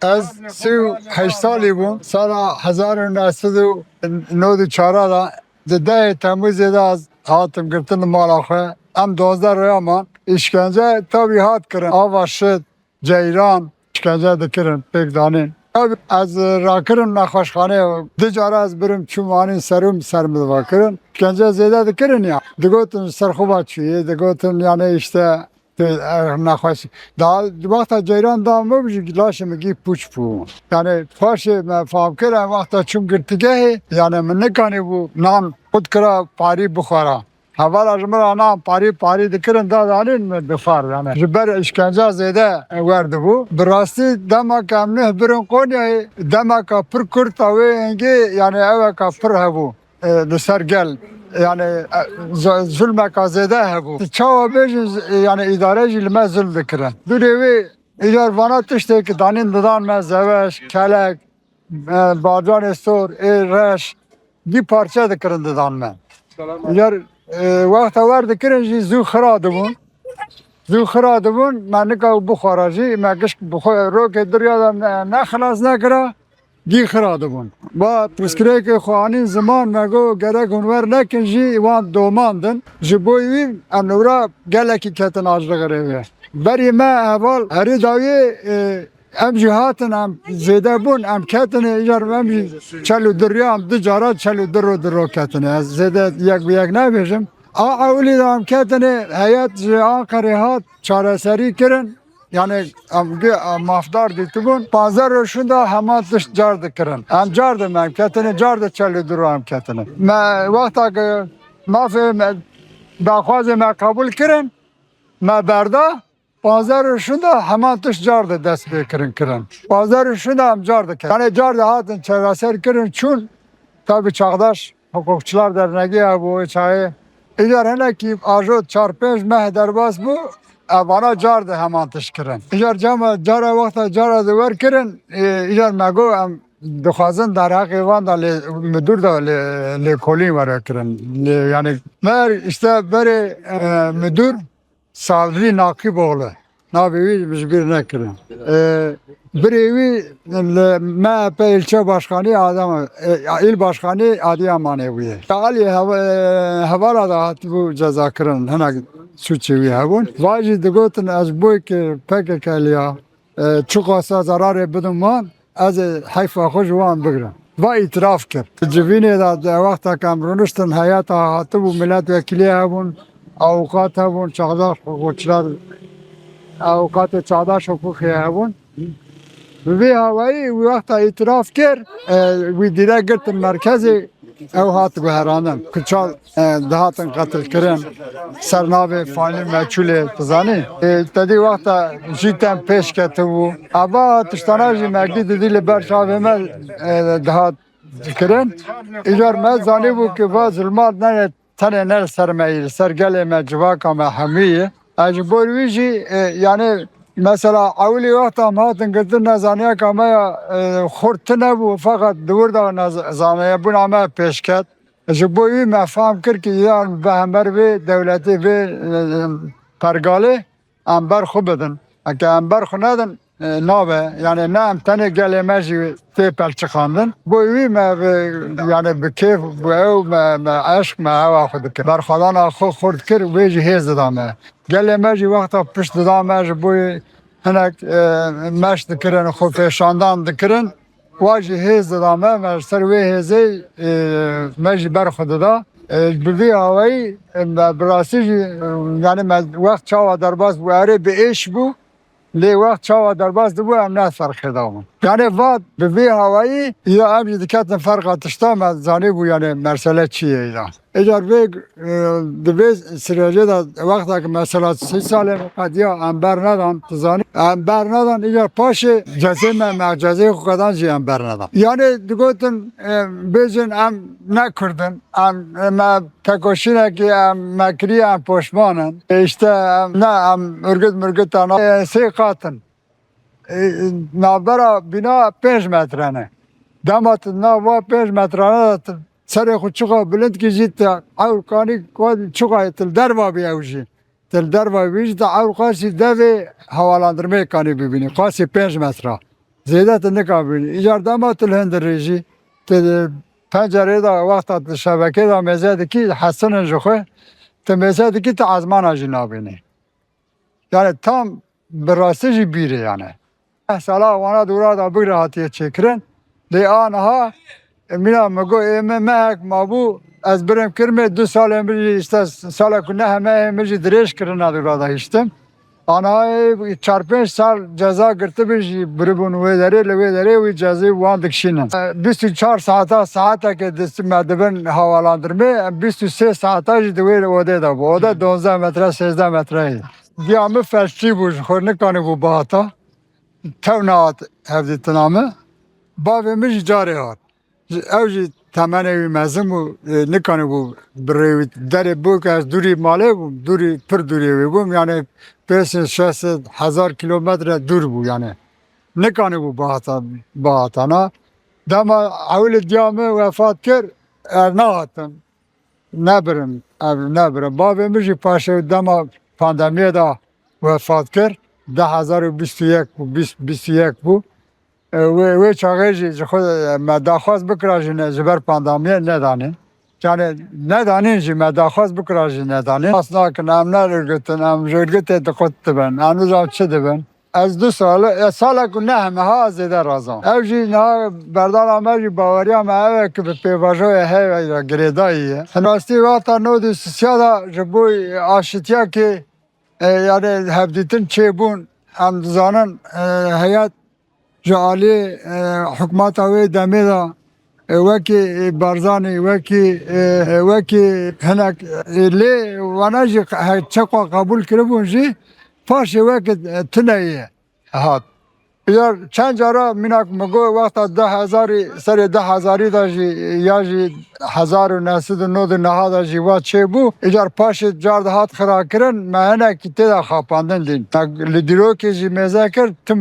از 38 سالی بوم سال 1994 دا ده تموز دا از هاتم گرتن مالا خواه ام 12 رویامان اشکنجه تابی هات کرن آوا شد جیران اشکنجه دکرن پیک دانین از را کرن نخوشخانه دجاره از برم چومانین سرم سرمدوا کرن اشکنجه زیده دکرن یا دگوتن سرخوبا چویه دگوتن یعنی اشته نخواهش دا وقتا جیران دا مبجی لاش مگی پوچ پو یعنی فاش من فهم کردم وقتا چون گرتگه یعنی من نکانی بو نان خود کرا پاری بخورا اول از مرا نام پاری دکرن دادانین بخار یعنی جبر اشکنجه زیده ورد بو براستی دما کم نه برن قونی دما کا پر کرتاوی انگی یعنی اوه کا پر هبو لسر گل yani zulme kazede hebu. Çava bejin yani idareci lime zul dikren. Durevi icar vana tişte ki danin dıdan me zeveş, kelek, barcan estor, reş bir parça dikren dıdan me. İcar vakta var dikren ji zu khira dibun. Zu khira dibun menika bu kharaji me gish bu roke duryada ne xalas ne kira دی خراد بون با پرسکره که خوانین زمان مگو گره کنور نکن جی وان دوماندن جبویی انورا گله کی کتن آجر گره بری ما اول هری داوی ام جهاتن ام زیده بون ام کتن ایجار ام چلو دریا ام دو جارا چلو درو کتن از زیده یک بیگ نبیشم اولی دا ام کتن حیات جی آنقره هات چاره سری کرن yani mafdar ditibun pazar roşunda hemen dış cardı kırın. Em cardı memketini cardı çeli duru memketini. Me vakta ki mafi bakvazı me kabul kırın. Me berda pazar roşunda hemen dış cardı dest bir kırın. Pazar roşunda em cardı kırın. Yani cardı hatın çevreser kırın çün tabi çağdaş hukukçular derneği bu çayı. İler hele ki ajot çarpınç mehderbaz bu bana cardı hemen teşkiren. İcar cama cara vakta cara duvar kirin. İcar mego am dukhazın daraki van da müdür da le koli var kirin. Yani mer işte beri müdür Savri Nakip oğlu. Nabivi biz bir ne kirin. Biri MHP ilçe başkanı adam il başkanı Adıyaman evi. Ali havala bu ceza kirin. Hemen suçevi havun. Vacı digotin az bu ki PKK'liya çok asa zarar bedun man az hayfa خوش وان بگیرم و اعتراف کرد. جوینه دا وقتا کم رونشتن حیات هاتو و ملت وکیلی هبون اوقات هبون چغداش حقوقچلار اوقات چغداش حقوقی هبون وی هوایی وقتا اعتراف کرد وی دیره گرتن مرکزی او هات گوهرانم کچال دهاتن قتل کرن سرناو فالی مچوله تزانی تدی وقتا جیتن پیش کتو ابا تشتاناجی مگدی دیل برشاوه مل دهات کرن ایجار مزانی بو که با ظلمات نه تنه نه سرمایه سرگله مجواکا محمیه اجبوریجی یعنی mesela avli vakta matın gittin nazaniye kamaya khurtne bu fakat durda nazaniye bu nama peşket. Bu iyi mefham kır ki yan behmer ve devleti ve pergali amber khubedin. Ki amber khunadın nave yani ne amtane gelemeci tepel çıkandın. Bu iyi yani bir keyif bu ev aşk hava khudik. Berxadan akhu khurt kır ve cihez dame. Gelemeci vakta pişt dame bu هناك ماش ذكرن خوفي شاندان ذكرن واجي هيز دامه ماش سروي هيزي ماجي برخد دا بلدي هواي براسي يعني وقت شاوا درباز بواري بإيش بو لي وقت شاوا درباز دبو ام ناس فرق دامن يعني فات بلدي هواي إذا أمجي دكاتن فرقة تشتام زاني بو يعني مرسلة چية إذا اجار بيك دبيز سريجه دا وقتا که مثلا 3 سال قدیا انبر ندان تزانی انبر ندان اجار پاش جزه معجزه خودان جی انبر ندان یعنی دگوتن بیزن ام نکردن ام ما تکوشینه که ام مکری ام پشمانن işte نه ام مرگت تانا 3 قاتن نابرا بنا 5 مترانه دامات نوا 5 مترانه سر خود چقا بلند کشید تا عورقانی کود چقا تل دروا بیاوشی تل دروا بیش تا عورقاسی دوی حوالاندرمه کانی ببینی قاسی 5 متره زیاده تل نکابینی ایجار دما تل هندریجی تل پنجره دا وقت شبکه دا مزه کی حسن جخه تمزه کی تا ازمان جنابینی yani tam براستی بیره yani. Mesela bana dura da bir rahatiye çekirin. De anha mina mego emek mabu az birim kirme 2 sal emri işte sala kunne hemen emri direş kirina dura da içtim. Ana 4-5 sal ceza girdi bir bribun ve cezayı vandık şinin. 24 saate ki destim medben havalandırma 23 saate jidwe odada bu. Oda 12 metre 13 metre. Diyamı felçli bu, xorne kanı bu bahata. Tevnaat hevditnamı. Bavimiz cari hat. Evci temen evi mezim bu, ne kanı bu, deri bu kez duri male bu, pır duri evi bu. Yani 500-600 kilometre dur bu yani. Ne kanı bu bahatana. Dama evli diyamı vefat kir, ne hatın. Ne birim. Bavimiz paşa dama pandemiye da vefat kir. 2021 bu, 2021 bu. Ve çağırıcı خود مداخواست بکراجی جبر پاندامیه ندانی. Yani ندانی مداخواست بکراجی ندانی. Aslında کنم نرگتن ام جرگت دکت ben. Anuzam çi ben. از 2 سال کنه همه ها زده رازم. اوجی نه بردار آمدی باوری هم اوه که به پیواجوی هی گریداییه. هنوستی وقتا نودی سیادا جبوی آشتیا که yani hevditin çebun hem zanın hayat جعلی حکومت اوی دمیدا وکی برزانی وکی هنک لی وناجی چقا قبول کربونجی پاش وکی تنیه هات یار چند جارا منک مگو وقت 10,000 سر 10,000 داشی یا جی 1909 داشی و چه بو ایجار پاش جارد هات خرا کرن مهنه کی تدا خاپاندن دین لدیرو کی جی مذاکر تم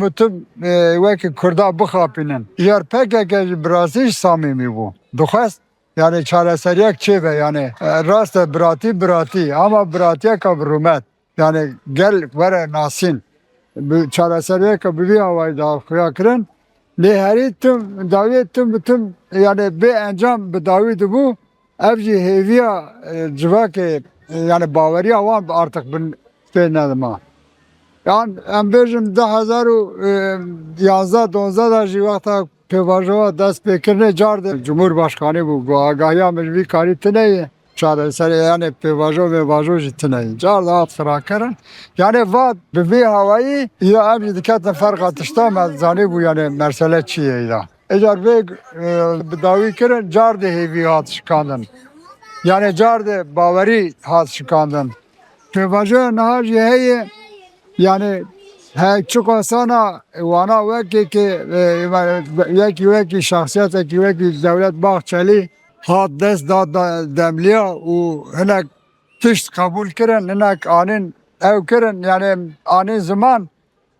وکی کردا بخاپینن یار پک کی برازیل صمیمی بو دخواست yani çareseriyak çe ve yani rast brati ama bratiye kabrumet yani gel vere nasin çareseriye kabili havayı da kırakırın. Leheri tüm davet tüm yani bir encam bir davet bu. Evci heviya civake yani bavariya var artık ben beğenmedim ha. Yani em bejim 2011-12 da civakta pevajova dest pekirne cardı. Cumhurbaşkanı bu agahiya mecbi karitine çareseri yani pevajo jitine car da atfirakarın yani vad bir havayı ya abi dikkatle fark atışta mezani bu yani mersele çiye ya eğer ve davi kirin car da hevi hat çıkandın yani car da bavari hat çıkandın pevajo nahar yehe yani çok asana wana veki şahsiyet veki devlet bahçeli hat dest da demliya u hinek tişt kabul kirin hinek anin ev kirin yani anin zaman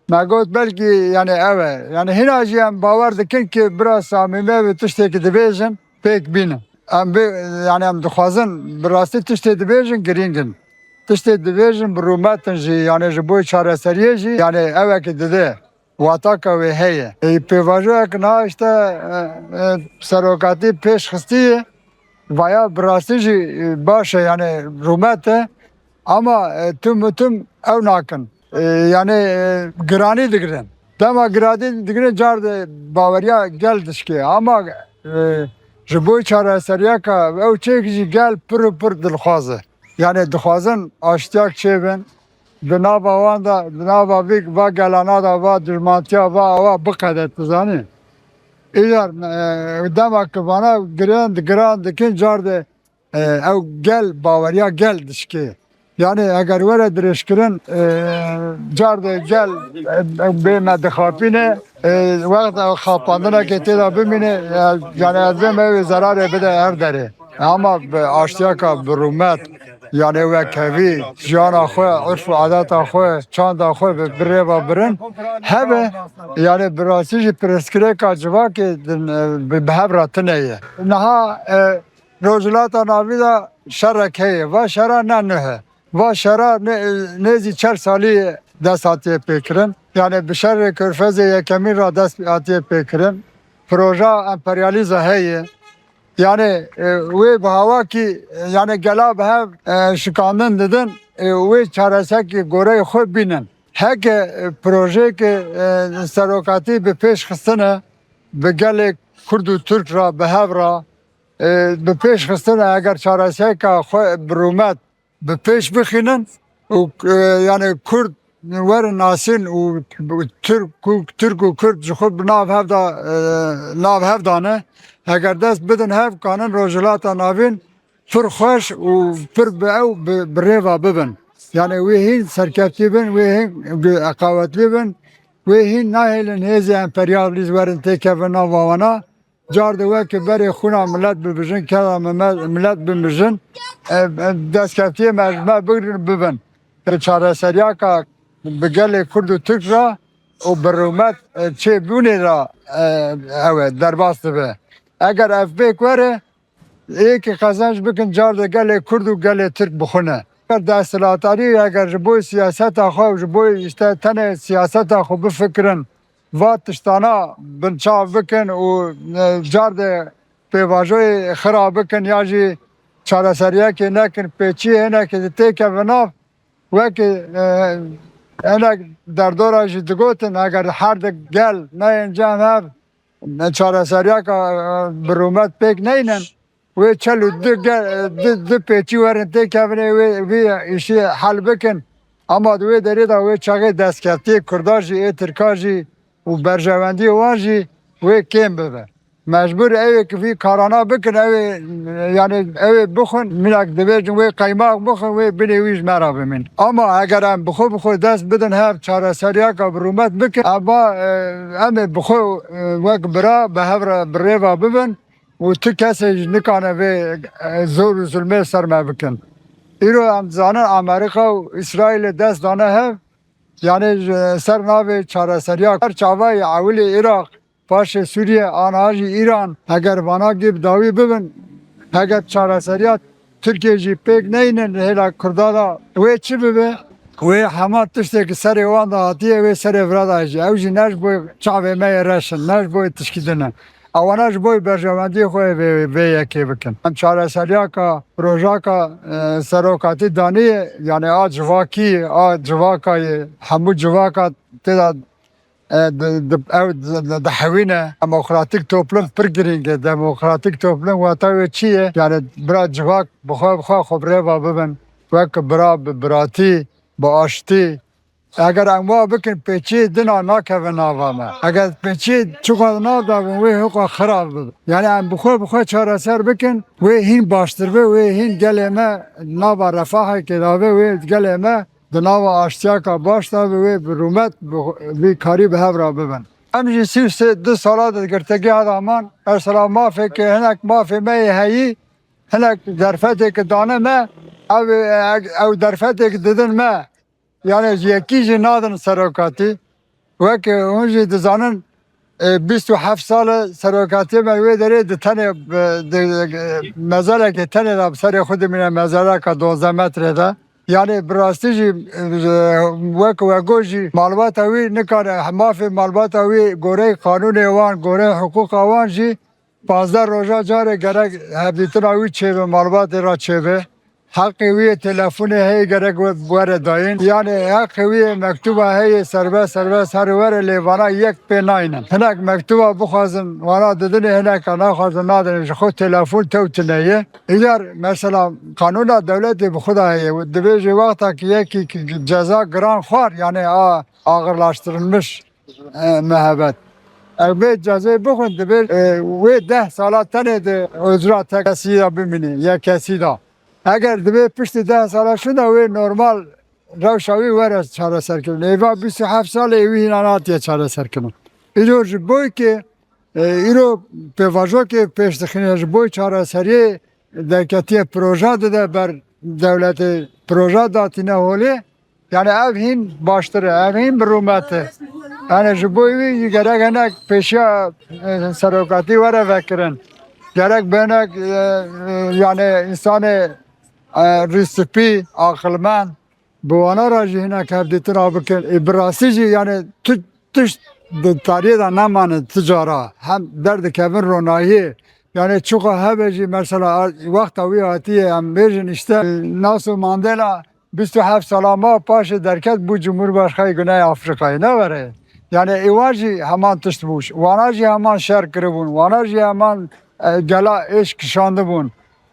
megot belki yani eve yani hinaciyem bavar dikin ki biraz samime ve tişteki dibêjin pek binin yani em dixwazin birastî tiştê dibêjin giringin tiştê dibêjin bi rûmetin jî yani ji bo çareseriyê jî yani evekî dide wataka wê heye pêvajoyek na işte serokatî pêş xistiye Vaya birastî baş yani rûmet ama tüm ev nakin yani giranî digirin dema giranî digirin car baweriya gel dişke ama ji bo çareseriyeka ew çêkî jî gel pir dilxwaze yani dixwazin aştiyak çêbin di nava wan da di nava vê va gelana da va dijmantiya va biqede tu zanî eğer demek ki bana giran dikin cardı ev gel bavariya gel dişki yani eğer böyle dirişkirin cardı gel bime dixapine vaqt xapandına kete da bimine yani azem ev zarar bede her deri ama aştiyaka birumet yani ve kevi jana xwe urf adeta xwe çanda xwe bireva birin hebe yani birasî jî preskireka civa ki bi hevra tineye niha روجلات ناوی دا شرک هی و شرا نه و شرا نزی 4 سالی دست آتیه پیکرن یعنی بشر کرفز یکمی را دست آتیه پیکرن پروژه امپریالیزه هی yani ve bu hava ki yani gela be şikandın dedin ve çaresek ki gore xwe binin. Heke proje ki serokatî bi pêş xistine bi gelê Kurd û Türk ra bi hev ra bi pêş xistine eger çareseka xwe bi rûmet bi pêş bixînin û yani Kurd werin nasîn û Türk û Kurd ji xwe bi nav hev dane eger dest bidin hev kanin rojilata navîn pir xweş û pir bi ew bi rêva bibin. Yani wê hîn serkeftî bin, wê hîn eqawetlî bin, wê hîn nahêlin hêzê emperyalîst werin têkevin nava wana. Car di wekî berê xûna millet bibijin, keva millet bimijin, destkeftiyê mejme bigrin bibin. Çareseriyaka bi gelê Kurd û Türk ra û bi rûmet çêbûnê ra ew e derbas dibe. Eger ev pêk were yekî qezenc bikin car di gelê Kurd û gelê Türk bixwine. Desthilatî eger ji bo siyaseta xwe ji bo işte tenê siyaseta xwe bifikirin va tiştana binçav bikin û car de pêvajoyê xira bikin ya jî çareseriyekê nekin pêçî hinekî di têkevin nav wekî hinek derdora jî digotin eger her di gel neyên cem hev çareseriyeka bi rûmet pêk neynin wê çel û du pêçî werin têkevînê wê îşî hel bikin ama di wê derê de wê çaxê destkeftiyê Kurda jî ê Tirka jî û berjewendiyê wan jî wê kêm bibe. Mecbûr ew ê vî karana bikin ew yani ew ê bixwin minak dibêjin wê qeymaq bixwin wê binê wî ji me re bimîn. Ama eger em bixwe dest bidin hev çareseriyeka bi rûmet bikin ama em ê bixwe wek bira bi hev re bi rêva bibin û tu kesê jî nikane vê zor û zulmê ser me bikin. Îro em dizanin Amerîka û İsraîlê dest dane hev yani ser navê çareseriya her çavayê ewilê Iraq paşê Sûriye aniha jî İran eger vanagê bi dawî bibin eger çareseriya Tirkiye jî pêk neynin hêla Kurda da wê çi bibe wê hema tiştekî serê wan da hatiye wê serê vira da hêjî ew jî ne ji bo çavê me yê reşin ne ji bo tişkîdinin ewana ji bo berjewendiyê xwe vê yekê bikin. Em çareseriyaka projaka serokatî danî yani a civakî a civakayê hemû civaka têda ew dihewîne demokratîk toplum pir girîng e demokratîk toplum wata wê çi ye yani bira civak bi xwe xwe bi rêva bibin wek bira bi biratî bi aştî eger em wa bikin pêçî dina nakevin nava me eger pêçî çuqa nav dabin wê hiqwa xirab bibin yani em bi xwe çareser bikin wê hîn baştir be wê hîn gelê me nava refahekê dabe wê gelê me di nava aştiyaka baş dabe wê bi rûmet vî karî bi hev ra bibin. Em jî sî du sala di girtîgehê Adaman ersala mafekê hinek mafê me yê heyî hinek derfetێkî dane me ew derfetێkî didin me yani yekî jî nadin serokatî wekî hûn jî dizanin 27 sal serokatî me wê derê di tenê mezalekê tenê de bi serê xwe dimîne mezaleka 12 metrê de yani bi rastî jî wek wego jî malbata wî nikare mafê malbata wî goreyê qanûnê wan goreyê hiqûqa wan jî 15 roja carê gerek hevdîtina wî çêbe malbatê ra çêbe Hakkı wê telefonê heye gerek were dayîn yani hakkı wê mektuba heye serbest her were lê vana yek pê nayînin. Hinek mektuba bixwazin vana didinê hineka naxwazin nadin ji xwe telefon tewtine ye. Îger mesela kanûna devletê bi xwe da heye dibêje wexta yekî ceza giran xwar yani ağırlaştırılmış mehebet. Ev cezayı bixwin dibêj wê 10 sala tenê de icra tek kesî da bimînî yek kesî da. Eger dibê piştî 10 sala şu da wê normal rewşa wî were çareserkirin. Êva 27 salê wî hîna natiye çareserkirin. Îro ji bo ki îro pêvajokê pêşdixîne ji bo çareseriyê derketiye proje dide ber devletê proje datîne holê yani ev hîn baştir e ev hîn bi rûmet e. Yani ji bo wî gerek hinek pêşiya serokatî were vekirin. gerek benek yani insanı risipi akılman bu ana rajihine kevditin abikin ibrasici yani tuş tarihe da namanı ticara hem derdi kevin ronayi yani çok hebeci mesela vakti aviyatiye hem bejin işte Nelson Mandela 27 salama paşa derket bu Cumhurbaşkanı Güney Afrika'yı ne vere? Yani evaji hemen tıştbuş, vanaji hemen şer kırıbun, vanaji hemen gela eş kişandı bun.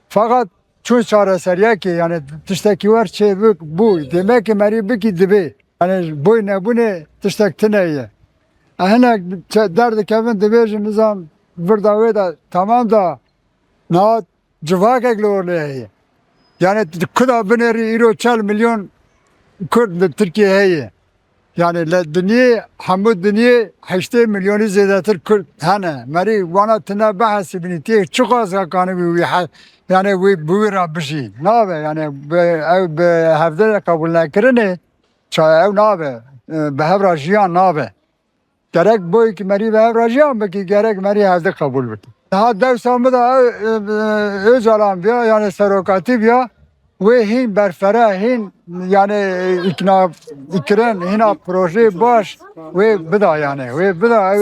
Fakat çün çareseriye ki yani tıştaki var şey bu. Demek ki meri biki dibi. Yani bu ne tıştak tineye. Ahına derdi kevin dibeci nizam vırdağı da tamam da na civak eglorleye. Yani kuda bineri euro 40 milyon Kürt Türkiye'ye. Yani dünya hamud dünya 8 milyonu ziyadadır Kürt hane. Meri wana tına bahsi biniti çok az kanı bir yani bu rabşi. Ne abi yani be havde kabul nakirine çay ev ne abi be havrajiyan ne abi. Gerek bu ki meri be havrajiyan be ki gerek meri havde kabul bir. Daha devsamı da öz alan bir yani serokati bir ve hin berfere hin yani ikren hina proje baş ve bida yani ve bida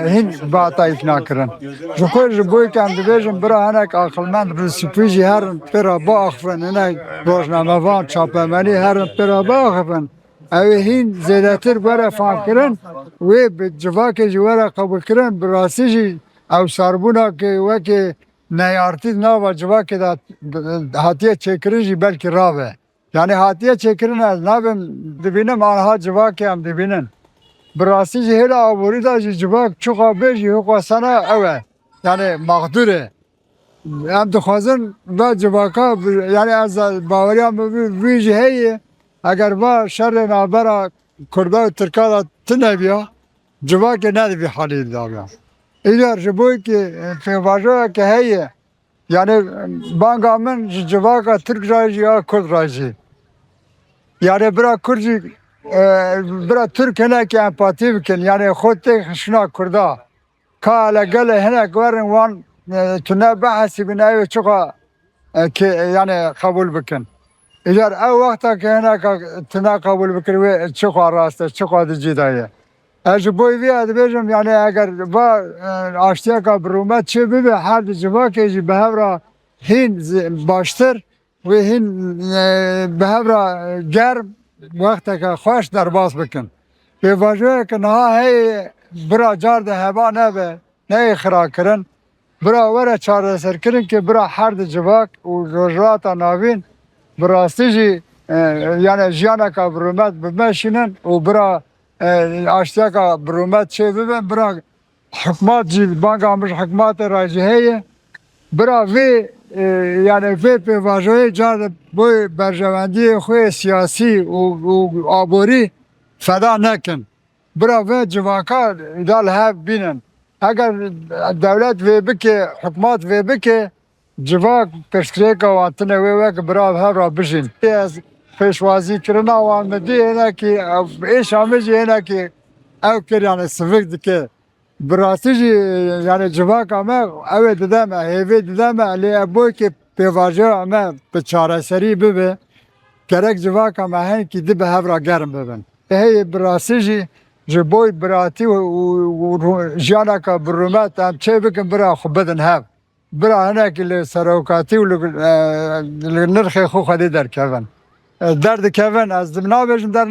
hin bata ikna kırın. Çünkü bu kendi bejim bira hanek akılmend resipici her pera bağfen ne rojname van çapemeni her pera bağfen. Ev hin zedetir bara fakirın ve civake civara kabul kırın birasici ev sarbuna ki ve ki neyartı nava civake da hatiye çekirinci belki rave. Yani hatiye çekirin az nabim dibinem anha civake hem dibinin. Birasici hele avuri da civak çok abeji hukwa sana eve. Yani mağdure. Hem dukhazın ve civaka yani az bavariyam bir ciheye eğer var şerre nabera Kurda ve Türkada tünebiya civake ne bir halil davya. İler jiboy ki fevajo ki heye yani bangamın civaka Türk rajı ya Kürt rajı. Yani bırak Kürtçü bırak Türkiye'ne ki empati bikin yani xodte şuna Kurda. Kale gele hene verin wan tüne bahsi bin ev çok ki yani kabul bikin. İler ev vakta ki hene tüne kabul bikin ve çok arastı çok adı cidayı. Ez boy vi adbejim yani eğer va aştiya ka brumet çe bibe her civa ki behevra hin baştır ve hin behevra germ vakta ka xoş derbas bikin. Ve vajoya ki naha hey bira car da heba nebe ne ixra kirin bira vere çare kirin ki bira her civak u rojrata navin birastıcı yani jiyana ka brumet bimeşinin u bira aştiya ka brumet çe bibe bira hükümet cil bankamış hükümet racihiye bira ve yani ve pevajoye car bu berjevendi xoy siyasi u abori feda nekin. Bira ve civaka idal hev binin. Eğer devlet ve bike, hükümet ve bike civak peşkireka vantine ve bira hevra bijin. Peşvazi kirina van diyene ki eş ameci yene ki ev kir yani sıvık dike. Birasıcı yani civak ama evet dedeme, heve dedeme li bu ki pevajo ama beçareseri bibe. Gerek civak ama hen ki dibe hevra germ bibin. Hey birasıcı جبوی براتی و جانا کا برومات هم چه بکن برا خو بدن هب برا هنه که سروکاتی و نرخ خو خدی در کفن درد کفن از نابجم در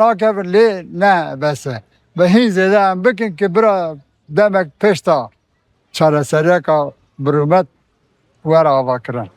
نا کفن لی نه بسه به هین زیده هم بکن که برا دمک پشتا چاره سریع کا برومات ورا آوا کرن